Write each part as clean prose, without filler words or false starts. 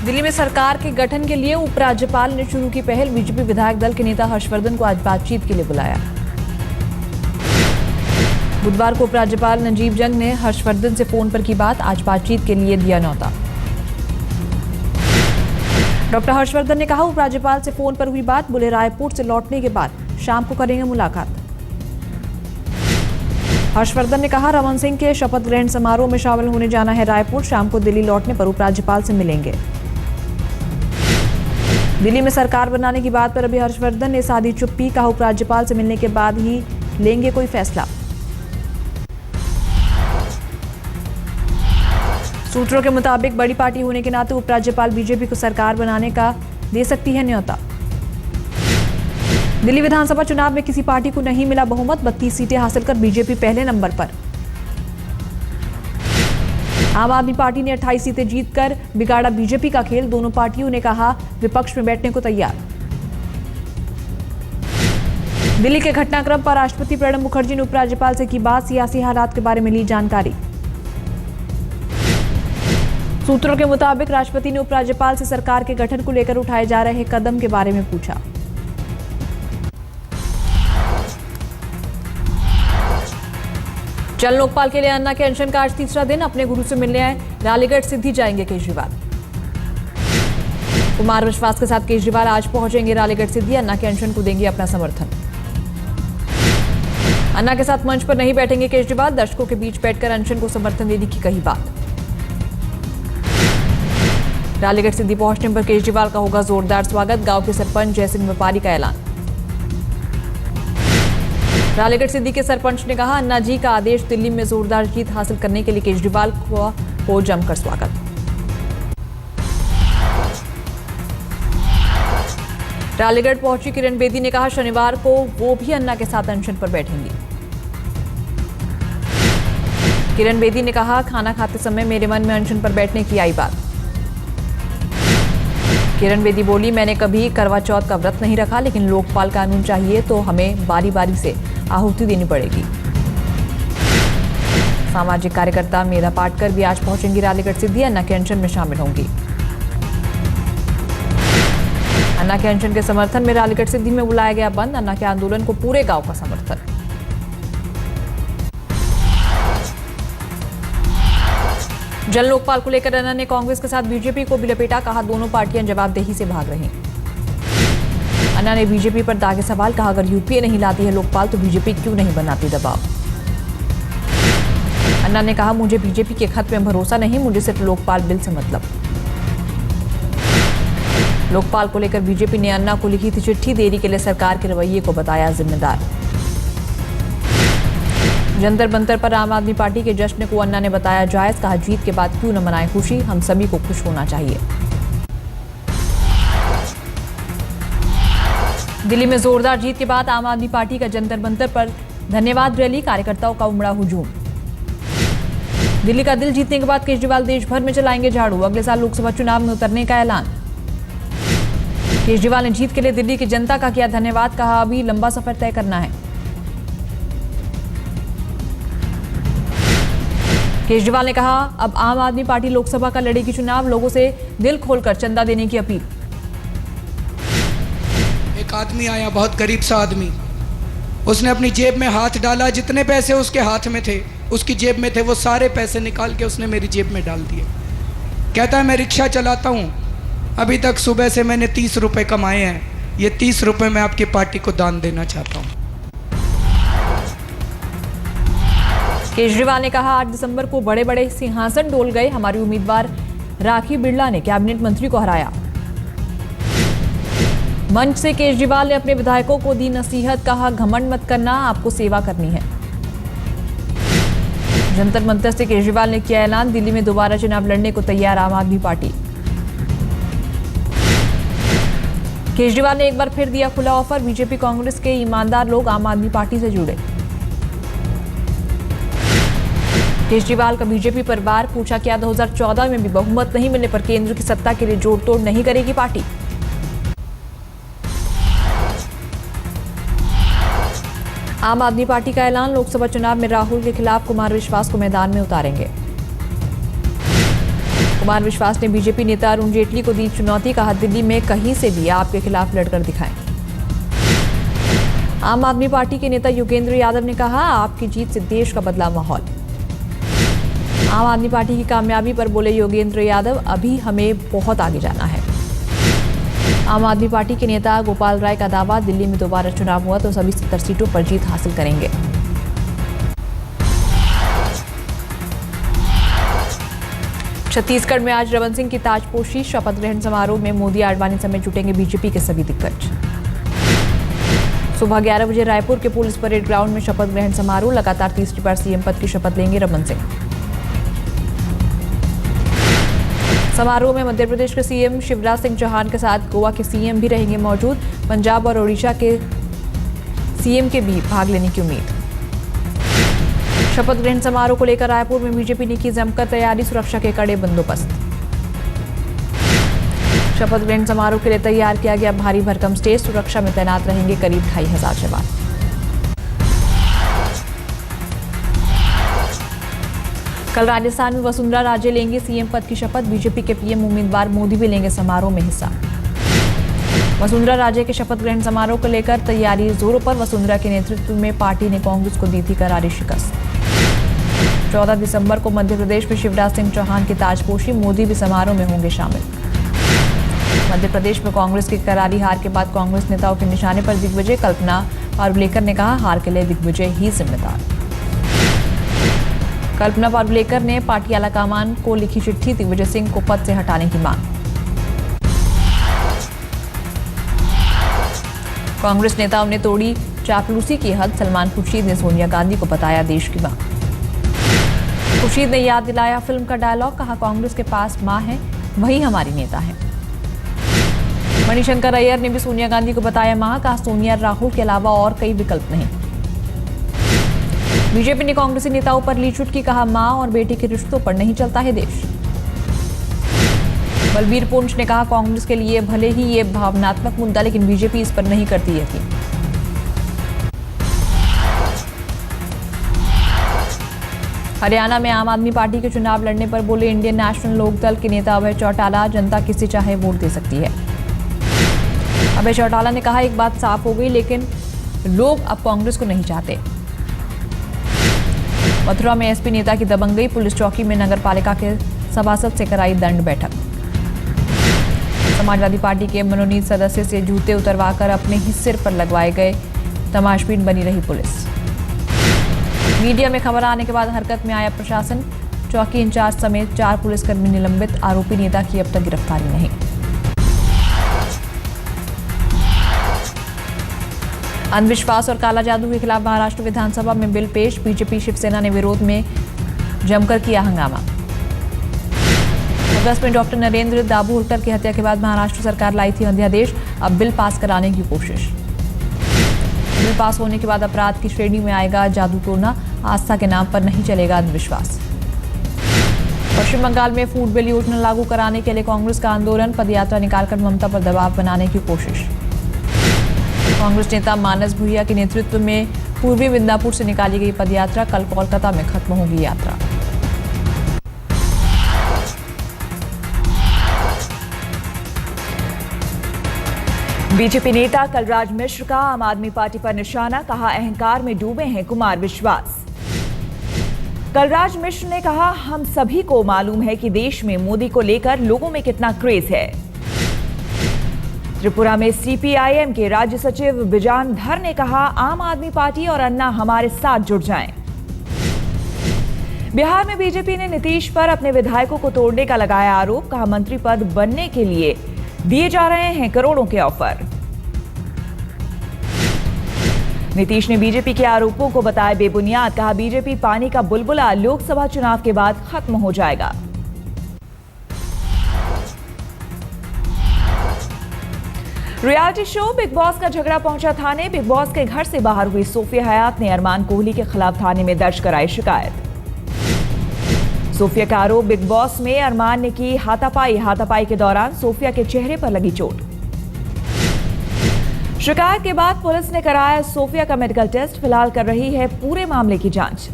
दिल्ली में सरकार के गठन के लिए उपराज्यपाल ने शुरू की पहल। बीजेपी विधायक दल के नेता हर्षवर्धन को आज बातचीत के लिए बुलाया। बुधवार को उपराज्यपाल नजीब जंग ने हर्षवर्धन से फोन पर की बात। आज बातचीत के लिए दिया न्योता। डॉक्टर हर्षवर्धन ने कहा, उपराज्यपाल से फोन पर हुई बात। बोले, रायपुर से लौटने के बाद शाम को करेंगे मुलाकात। हर्षवर्धन ने कहा, रमन सिंह के शपथ ग्रहण समारोह में शामिल होने जाना है रायपुर। शाम को दिल्ली लौटने पर उपराज्यपाल से मिलेंगे। दिल्ली में सरकार बनाने की बात पर अभी हर्षवर्धन ने साधी चुप्पी। कहा, उपराज्यपाल से मिलने के बाद ही लेंगे कोई फैसला। सूत्रों के मुताबिक बड़ी पार्टी होने के नाते उपराज्यपाल बीजेपी को सरकार बनाने का दे सकती है न्योता। दिल्ली विधानसभा चुनाव में किसी पार्टी को नहीं मिला बहुमत। 32 सीटें हासिल कर बीजेपी पहले नंबर पर। आम आदमी पार्टी ने 28 सीटें जीतकर बिगाड़ा बीजेपी का खेल। दोनों पार्टियों ने कहा विपक्ष में बैठने को तैयार। दिल्ली के घटनाक्रम पर राष्ट्रपति प्रणब मुखर्जी ने उपराज्यपाल से की बात। सियासी हालात के बारे में ली जानकारी। सूत्रों के मुताबिक राष्ट्रपति ने उपराज्यपाल से सरकार के गठन को लेकर उठाए जा रहे कदम के बारे में पूछा। जन लोकपाल के लिए अन्ना के अनशन का आज तीसरा दिन। अपने गुरु से मिलने आए रालीगढ़ सिद्धि जाएंगे केजरीवाल। कुमार विश्वास के साथ केजरीवाल आज पहुंचेंगे रालीगढ़ सिद्धि। अन्ना के अनशन को देंगे अपना समर्थन। अन्ना के साथ मंच पर नहीं बैठेंगे केजरीवाल। दर्शकों के बीच बैठकर अनशन को समर्थन देने की कही बात। रालीगढ़ सिद्धि पहुंचने पर केजरीवाल का होगा जोरदार स्वागत। गांव के सरपंच जयसिंह व्यापारी का ऐलान। रालीगढ़ सिद्धि के सरपंच ने कहा, अन्ना जी का आदेश। दिल्ली में जोरदार जीत हासिल करने के लिए केजरीवाल को हो जमकर स्वागत। रालीगढ़ पहुंची किरण बेदी ने कहा, शनिवार को वो भी अन्ना के साथ अनशन पर बैठेंगी। किरण बेदी ने कहा, खाना खाते समय मेरे मन में अनशन पर बैठने की आई बात। किरण बेदी बोली, मैंने कभी करवा चौथ का व्रत नहीं रखा, लेकिन लोकपाल कानून चाहिए तो हमें बारी बारी से आहुति देनी पड़ेगी। सामाजिक कार्यकर्ता मेधा पाटकर भी आज पहुंचेंगी रालीगढ़ सिद्धि। अन्ना के अनशन में शामिल होंगी। अन्ना के अनशन के समर्थन में रालीगढ़ सिद्धि में बुलाया गया बंद। अन्ना के आंदोलन को पूरे गांव का समर्थन। जन लोकपाल को लेकर अन्ना ने कांग्रेस के साथ बीजेपी को भी लपेटा। कहा, दोनों पार्टियां जवाबदेही से भाग रही। अन्ना ने बीजेपी पर दागे सवाल। कहा, अगर यूपीए नहीं लाती है लोकपाल तो बीजेपी क्यों नहीं बनाती दबाव। अन्ना ने कहा, मुझे बीजेपी के खत में भरोसा नहीं, मुझे सिर्फ लोकपाल बिल से मतलब। लोकपाल को लेकर बीजेपी ने अन्ना को लिखी थी चिट्ठी। देरी के लिए सरकार के रवैये को बताया जिम्मेदार। जंतर मंतर पर आम आदमी पार्टी के जश्न को अन्ना ने बताया जायज। कहा, जीत के बाद क्यों न मनाएं खुशी, हम सभी को खुश होना चाहिए। दिल्ली में जोरदार जीत के बाद आम आदमी पार्टी का जंतर मंतर पर धन्यवाद रैली। कार्यकर्ताओं का उमड़ा हुजूम। दिल्ली का दिल जीतने के बाद केजरीवाल देश भर में चलाएंगे झाड़ू। अगले साल लोकसभा चुनाव में उतरने का ऐलान। केजरीवाल ने जीत के लिए दिल्ली की जनता का किया धन्यवाद। कहा, अभी लंबा सफर तय करना है। केजरीवाल ने कहा, अब आम आदमी पार्टी लोकसभा का लड़ेगी चुनाव। लोगों से दिल खोलकर चंदा देने की अपील। एक आदमी आया, बहुत गरीब सा आदमी। उसने अपनी जेब में हाथ डाला। जितने पैसे उसके हाथ में थे, उसकी जेब में थे, वो सारे पैसे निकाल के उसने मेरी जेब में डाल दिए। कहता है, मैं रिक्शा चलाता हूँ, अभी तक सुबह से मैंने 30 रुपए कमाए हैं। ये 30 रुपए मैं आपकी पार्टी को दान देना चाहता हूँ। केजरीवाल ने कहा, 8 दिसंबर को बड़े बड़े सिंहासन डोल गए। हमारी उम्मीदवार राखी बिरला ने कैबिनेट मंत्री को हराया। मंच से केजरीवाल ने अपने विधायकों को दी नसीहत। कहा, घमंड मत करना, आपको सेवा करनी है। जंतर मंतर से केजरीवाल ने किया ऐलान। दिल्ली में दोबारा चुनाव लड़ने को तैयार आम आदमी पार्टी। केजरीवाल ने एक बार फिर दिया खुला ऑफर। बीजेपी कांग्रेस के ईमानदार लोग आम आदमी पार्टी से जुड़े। केजरीवाल का बीजेपी पर वार। पूछा, क्या 2014 में भी बहुमत नहीं मिलने पर केंद्र की सत्ता के लिए जोड़ तोड़ नहीं करेगी पार्टी। आम आदमी पार्टी का ऐलान। लोकसभा चुनाव में राहुल के खिलाफ कुमार विश्वास को मैदान में उतारेंगे। कुमार विश्वास ने बीजेपी नेता अरुण जेटली को दी चुनौती, कहा दिल्ली में कहीं से भी आपके खिलाफ लड़कर दिखाएं। आम आदमी पार्टी के नेता योगेंद्र यादव ने कहा आपकी जीत से देश का बदला माहौल। आम आदमी पार्टी की कामयाबी पर बोले योगेंद्र यादव, अभी हमें बहुत आगे जाना है। आम आदमी पार्टी के नेता गोपाल राय का दावा, दिल्ली में दोबारा चुनाव हुआ तो सभी 70 सीटों पर जीत हासिल करेंगे। छत्तीसगढ़ में आज रमन सिंह की ताजपोशी, शपथ ग्रहण समारोह में मोदी आडवाणी समेत जुटेंगे बीजेपी के सभी दिग्गज। सुबह 11 बजे रायपुर के पुलिस परेड ग्राउंड में शपथ ग्रहण समारोह, लगातार तीसरी बार सीएम पद की शपथ लेंगे रमन सिंह। समारोह में मध्य प्रदेश के सीएम शिवराज सिंह चौहान के साथ गोवा के सीएम भी रहेंगे मौजूद। पंजाब और ओडिशा के सीएम के भी भाग लेने की उम्मीद। शपथ ग्रहण समारोह को लेकर रायपुर में बीजेपी ने की जमकर तैयारी, सुरक्षा के कड़े बंदोबस्त। शपथ ग्रहण समारोह के लिए तैयार किया गया भारी भरकम स्टेज, सुरक्षा में तैनात रहेंगे करीब 2500 जवान। कल राजस्थान में वसुंधरा राजे लेंगे सीएम पद की शपथ, बीजेपी के पीएम उम्मीदवार मोदी भी लेंगे समारोह में हिस्सा। वसुंधरा राजे के शपथ ग्रहण समारोह को लेकर तैयारी जोरों पर। वसुंधरा के नेतृत्व में पार्टी ने कांग्रेस को दी थी करारी शिकस्त। 14 दिसंबर को मध्य प्रदेश में शिवराज सिंह चौहान की ताजपोशी, मोदी भी समारोह में होंगे शामिल। मध्य प्रदेश में कांग्रेस की करारी हार के बाद कांग्रेस नेताओं के निशाने पर दिग्विजय। कल्पना पारुलेकर ने कहा हार के लिए दिग्विजय ही जिम्मेदार। कल्पना पारुलेकर ने पार्टी आलाकमान को लिखी चिट्ठी, दिग्विजय सिंह को पद से हटाने की मांग। कांग्रेस नेताओं ने तोड़ी चापलूसी की हद, सलमान खुर्शीद ने सोनिया गांधी को बताया देश की मां। खुर्शीद ने याद दिलाया फिल्म का डायलॉग, कहा कांग्रेस के पास मां है वही हमारी नेता है। मणिशंकर अय्यर ने भी सोनिया गांधी को बताया मां, कहा सोनिया राहुल के अलावा और कई विकल्प नहीं। बीजेपी ने कांग्रेसी नेताओं पर ली चुटकी, कहा मां और बेटी के रिश्तों पर नहीं चलता है देश। बलबीर पुंछ ने कहा कांग्रेस के लिए भले ही ये भावनात्मक मुद्दा, लेकिन बीजेपी इस पर नहीं करती यकीन। हरियाणा में आम आदमी पार्टी के चुनाव लड़ने पर बोले इंडियन नेशनल लोकदल के नेता अभय चौटाला, जनता किसे चाहे वोट दे सकती है। अभय चौटाला ने कहा एक बात साफ हो गई, लेकिन लोग अब कांग्रेस को नहीं चाहते। मथुरा में एसपी नेता की दबंगई, पुलिस चौकी में नगर पालिका के सभासद से कराई दंड बैठक। समाजवादी पार्टी के मनोनीत सदस्य से जूते उतरवाकर अपने ही सिर पर लगवाए गए, तमाशबीन बनी रही पुलिस। मीडिया में खबर आने के बाद हरकत में आया प्रशासन, चौकी इंचार्ज समेत 4 पुलिसकर्मी निलंबित, आरोपी नेता की अब तक गिरफ्तारी नहीं। अंधविश्वास और काला जादू के खिलाफ महाराष्ट्र विधानसभा में बिल पेश, बीजेपी शिवसेना ने विरोध में जमकर किया हंगामा। अगस्त में डॉक्टर नरेंद्र दाभोलकर की हत्या के बाद महाराष्ट्र सरकार लाई थी अध्यादेश, अब बिल पास कराने की कोशिश। बिल पास होने के बाद अपराध की श्रेणी में आएगा जादू टोना, आस्था के नाम पर नहीं चलेगा अंधविश्वास। पश्चिम बंगाल में फूड बिल योजना लागू कराने के लिए कांग्रेस का आंदोलन, पदयात्रा निकालकर ममता पर दबाव बनाने की कोशिश। कांग्रेस नेता मानस भुइया के नेतृत्व में पूर्वी मिदनापुर से निकाली गई पदयात्रा, कल कोलकाता में खत्म होगी यात्रा। बीजेपी नेता कलराज मिश्र का आम आदमी पार्टी पर निशाना, कहा अहंकार में डूबे हैं कुमार विश्वास। कलराज मिश्र ने कहा हम सभी को मालूम है कि देश में मोदी को लेकर लोगों में कितना क्रेज है। त्रिपुरा में सीपीआईएम के राज्य सचिव बिजान धर ने कहा आम आदमी पार्टी और अन्ना हमारे साथ जुड़ जाएं। बिहार में बीजेपी ने नीतीश पर अपने विधायकों को तोड़ने का लगाया आरोप, कहा मंत्री पद बनने के लिए दिए जा रहे हैं करोड़ों के ऑफर। नीतीश ने बीजेपी के आरोपों को बताया बेबुनियाद, कहा बीजेपी पानी का बुलबुला लोकसभा चुनाव के बाद खत्म हो जाएगा। रियलिटी शो बिग बॉस का झगड़ा पहुंचा थाने, बिग बॉस के घर से बाहर हुई सोफिया हयात ने अरमान कोहली के खिलाफ थाने में दर्ज कराई शिकायत। सोफिया का आरोप बिग बॉस में अरमान ने की हाथापाई के दौरान सोफिया के चेहरे पर लगी चोट। शिकायत के बाद पुलिस ने कराया सोफिया का मेडिकल टेस्ट, फिलहाल कर रही है पूरे मामले की जांच।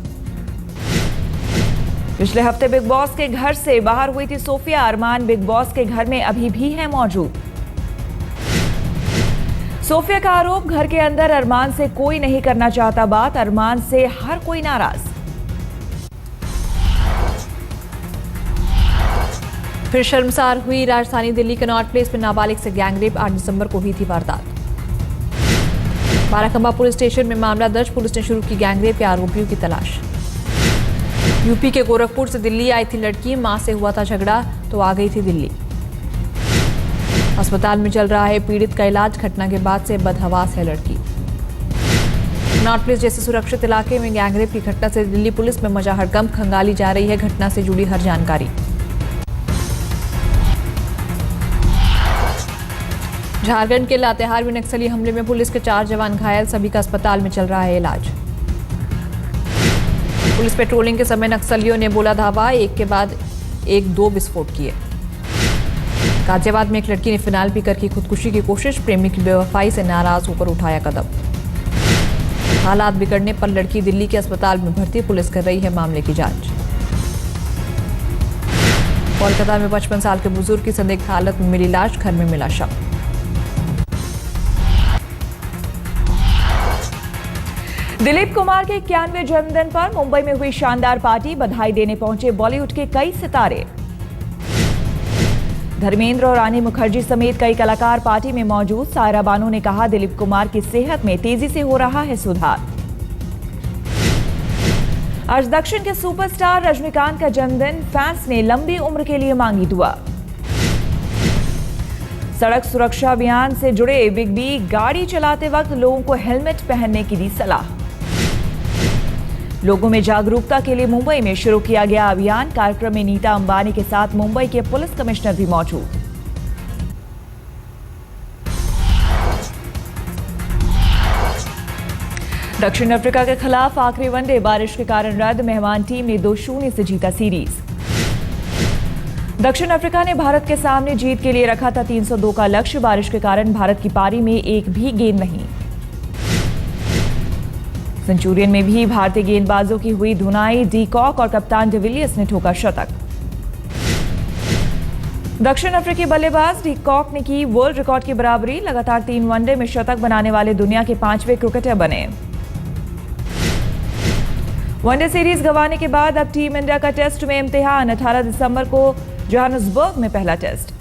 पिछले हफ्ते बिग बॉस के घर से बाहर हुई थी सोफिया अरमान बिग बॉस के घर में अभी भी है मौजूद। सोफिया का आरोप, घर के अंदर अरमान से कोई नहीं करना चाहता बात, अरमान से हर कोई नाराज। फिर शर्मसार हुई राजधानी दिल्ली के नॉर्थ प्लेस में नाबालिग से गैंगरेप। 8 दिसंबर को हुई थी वारदात। बाराखंबा पुलिस स्टेशन में मामला दर्ज, पुलिस ने शुरू की गैंगरेप के आरोपियों की तलाश। यूपी के गोरखपुर से दिल्ली आई थी लड़की, मां से हुआ था झगड़ा तो आ गई थी दिल्ली। अस्पताल में चल रहा है पीड़ित का इलाज, घटना के बाद से बदहवास है लड़की। नॉर्थ प्लेस जैसे सुरक्षित इलाके में गैंगरेप की घटना से दिल्ली पुलिस में मचा हड़कंप, खंगाली जा रही है घटना से जुड़ी हर जानकारी। झारखंड के लातेहार में नक्सली हमले में पुलिस के 4 जवान घायल, सभी का अस्पताल में चल रहा है इलाज। पुलिस पेट्रोलिंग के समय नक्सलियों ने बोला धावा, एक के बाद एक 2 विस्फोट किए। गाजियाबाद में एक लड़की ने फिनाइल पीकर की खुदकुशी की कोशिश, प्रेमी की बेवफाई से नाराज होकर उठाया कदम। हालात बिगड़ने पर लड़की दिल्ली के अस्पताल में भर्ती, पुलिस कर रही है मामले की जांच। कोलकाता में 55 साल के बुजुर्ग की संदिग्ध हालत में मिली लाश, घर में मिला शव। दिलीप कुमार के 91वें जन्मदिन पर मुंबई में हुई शानदार पार्टी, बधाई देने पहुंचे बॉलीवुड के कई सितारे। धर्मेंद्र और रानी मुखर्जी समेत कई कलाकार पार्टी में मौजूद। सायरा बानो ने कहा, दिलीप कुमार की सेहत में तेजी से हो रहा है सुधार। आज दक्षिण के सुपरस्टार रजनीकांत का जन्मदिन, फैंस ने लंबी उम्र के लिए मांगी दुआ। सड़क सुरक्षा अभियान से जुड़े बिग बी, गाड़ी चलाते वक्त लोगों को हेलमेट पहनने की दी सलाह। लोगों में जागरूकता के लिए मुंबई में शुरू किया गया अभियान, कार्यक्रम में नीता अंबानी के साथ मुंबई के पुलिस कमिश्नर भी मौजूद। दक्षिण अफ्रीका के खिलाफ आखिरी वनडे बारिश के कारण रद्द, मेहमान टीम ने 2-0 से जीता सीरीज। दक्षिण अफ्रीका ने भारत के सामने जीत के लिए रखा था 302 का लक्ष्य, बारिश के कारण भारत की पारी में एक भी गेंद नहीं। सेंचुरियन में भी भारतीय गेंदबाजों की हुई धुनाई, डी कॉक और कप्तान डिविलियर्स ने ठोका शतक। दक्षिण अफ्रीकी बल्लेबाज डी कॉक ने की वर्ल्ड रिकॉर्ड की बराबरी, लगातार 3 वनडे में शतक बनाने वाले दुनिया के 5वें क्रिकेटर बने। वनडे सीरीज गंवाने के बाद अब टीम इंडिया का टेस्ट में इम्तिहान, 18 दिसंबर को जोहान्सबर्ग में पहला टेस्ट।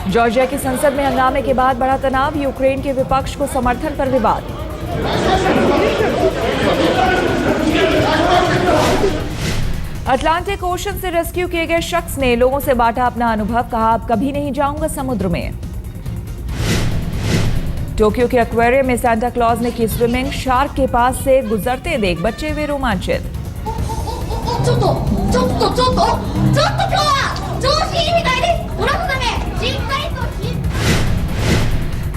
जॉर्जिया की संसद में हंगामे के बाद बड़ा तनाव, यूक्रेन के विपक्ष को समर्थन पर विवाद। अटलांटिक ओशन से रेस्क्यू किए गए शख्स ने लोगों से बांटा अपना अनुभव, कहा अब कभी नहीं जाऊंगा समुद्र में। टोक्यो के एक्वेरियम में सांता क्लॉज ने की स्विमिंग, शार्क के पास से गुजरते देख बच्चे हुए रोमांचित।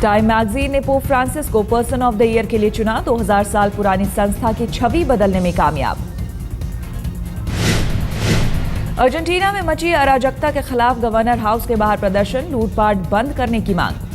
टाइम मैगजीन ने पोप फ्रांसिस को पर्सन ऑफ द ईयर के लिए चुना, 2000 साल पुरानी संस्था की छवि बदलने में कामयाब। अर्जेंटीना में मची अराजकता के खिलाफ गवर्नर हाउस के बाहर प्रदर्शन, लूटपाट बंद करने की मांग।